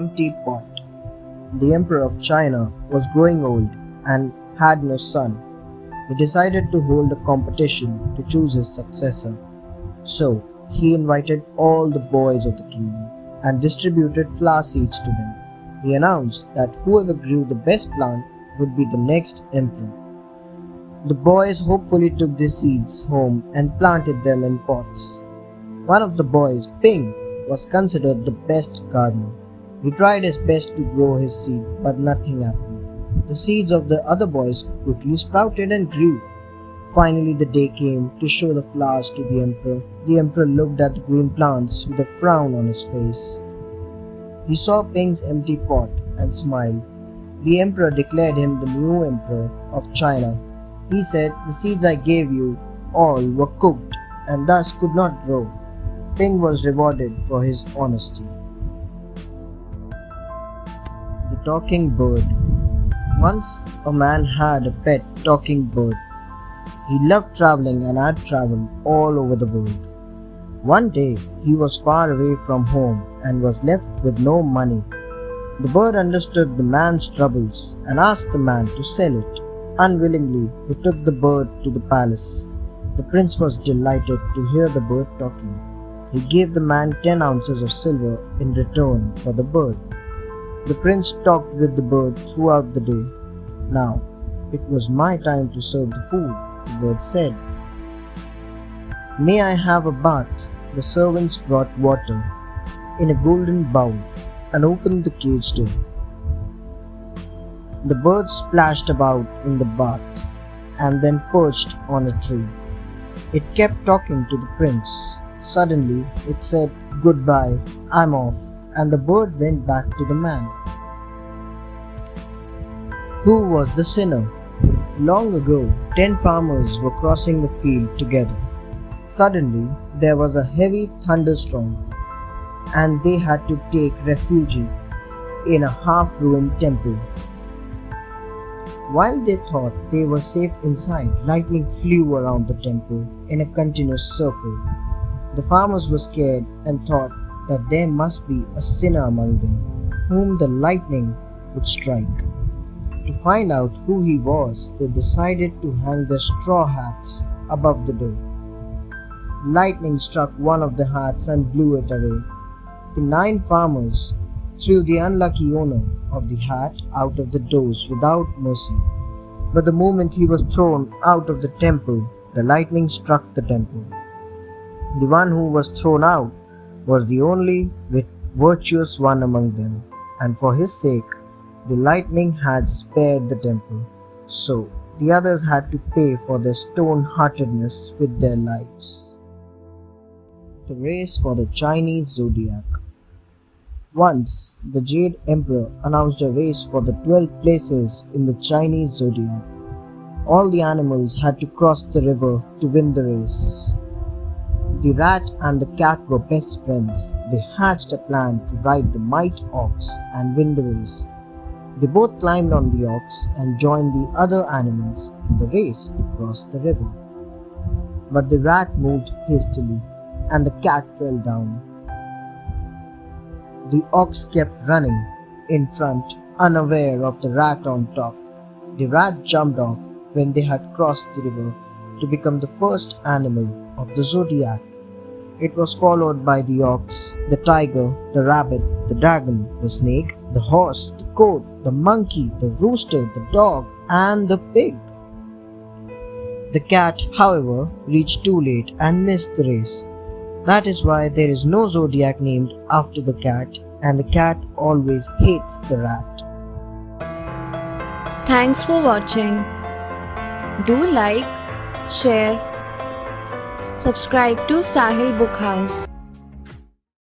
empty pot. The Emperor of China was growing old and had no son. He decided to hold a competition to choose his successor. So, he invited all the boys of the kingdom and distributed flower seeds to them. He announced that whoever grew the best plant would be the next emperor. The boys hopefully took the seeds home and planted them in pots. One of the boys, Ping, was considered the best gardener. He tried his best to grow his seed, but nothing happened. The seeds of the other boys quickly sprouted and grew. Finally, the day came to show the flowers to the emperor. The emperor looked at the green plants with a frown on his face. He saw Ping's empty pot and smiled. The emperor declared him the new emperor of China. He said, "The seeds I gave you all were cooked and thus could not grow." Ping was rewarded for his honesty. The talking bird. Once a man had a pet talking bird. He loved traveling and had traveled all over the world. One day, he was far away from home and was left with no money. The bird understood the man's troubles and asked the man to sell it. Unwillingly, he took the bird to the palace. The prince was delighted to hear the bird talking. He gave the man 10 ounces of silver in return for the bird. The prince talked with the bird throughout the day. "Now, it was my time to serve the food," the bird said. "May I have a bath?" The servants brought water in a golden bowl and opened the cage door. The bird splashed about in the bath and then perched on a tree. It kept talking to the prince. Suddenly, it said, "Goodbye, I'm off," and the bird went back to the man. Who was the sinner? Long ago, 10 farmers were crossing the field together. Suddenly, there was a heavy thunderstorm, and they had to take refuge in a half-ruined temple. While they thought they were safe inside, lightning flew around the temple in a continuous circle. The farmers were scared and thought that there must be a sinner among them, whom the lightning would strike. To find out who he was, they decided to hang their straw hats above the door. Lightning struck one of the hats and blew it away. The 9 farmers threw the unlucky owner of the hat out of the doors without mercy. But the moment he was thrown out of the temple, the lightning struck the temple. The one who was thrown out was the only virtuous one among them, and for his sake, the lightning had spared the temple. So, the others had to pay for their stone-heartedness with their lives. The race for the Chinese Zodiac. Once, the Jade Emperor announced a race for the 12 places in the Chinese Zodiac. All the animals had to cross the river to win the race. The rat and the cat were best friends. They hatched a plan to ride the mighty ox and win the race. They both climbed on the ox and joined the other animals in the race to cross the river. But the rat moved hastily and the cat fell down. The ox kept running in front, unaware of the rat on top. The rat jumped off when they had crossed the river to become the first animal of the Zodiac. It was followed by the ox, the tiger, the rabbit, the dragon, the snake, the horse, the goat, the monkey, the rooster, the dog, and the pig. The cat, however, reached too late and missed the race. That is why there is no Zodiac named after the cat, and the cat always hates the rat. Thanks for watching. Do like, share, subscribe to Sahil Book House.